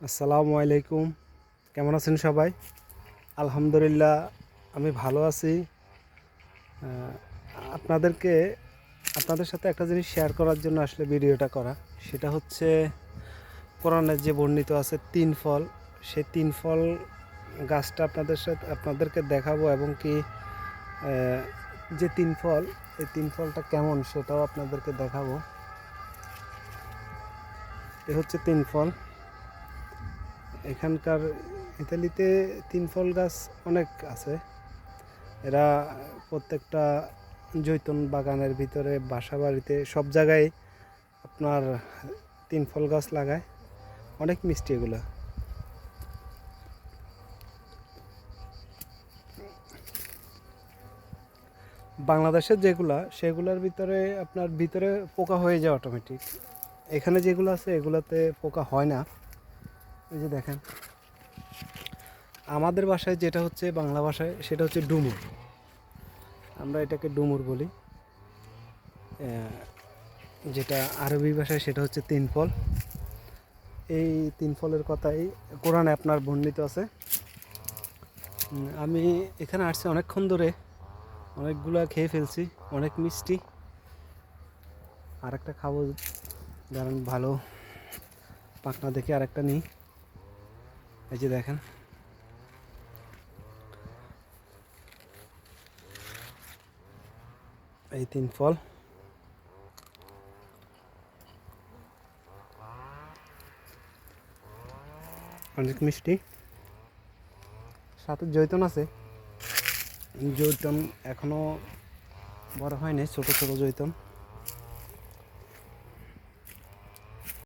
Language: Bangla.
আসসালামু আলাইকুম। কেমন আছেন সবাই? আলহামদুলিল্লাহ, আমি ভালো আছি। আপনাদেরকে আপনাদের সাথে একটা জিনিস শেয়ার করার জন্য আসলে ভিডিওটা করা। সেটা হচ্ছে কোরআনে যে বর্ণিত আছে তিন ফল, সেই তিন ফল গাছটা আপনাদেরকে দেখাবো, এবং কি যে তিন ফল, এই তিন ফলটা কেমন সেটাও আপনাদেরকে দেখাবো। এ হচ্ছে তিন ফল। এখানকার ইতালিতে তিন ফল গাছ অনেক আছে। এরা প্রত্যেকটা জৈতুন বাগানের ভিতরে, বাসা বাড়িতে, সব জায়গায় আপনার তিন ফল গাছ লাগায়। অনেক মিষ্টি এগুলো। বাংলাদেশের যেগুলা, সেগুলোর ভিতরে আপনার ভিতরে পোকা হয়ে যায় অটোমেটিক। এখানে যেগুলো আছে এগুলাতে পোকা হয় না। এই যে দেখেন, আমাদের ভাষায় যেটা হচ্ছে, বাংলা ভাষায় সেটা হচ্ছে ডুমুর। আমরা এটাকে ডুমুর বলি। যেটা আরবি ভাষায় সেটা হচ্ছে তিন ফল। এই তিন ফলের কথাই কোরআনে আপনার বর্ণিত আছে। আমি এখানে আসছি অনেকক্ষণ ধরে, অনেকগুলা খেয়ে ফেলছি, অনেক মিষ্টি। আর একটা খাবো, কারণ ভালো পাকনা দেখে আরেকটা নিই। এই যে দেখেন, এই তিন ফল অনেক মিষ্টি। সাথে জৈতুন আছে। জৈতুন এখনো বড় হয়নি, ছোট ছোট জৈতুন।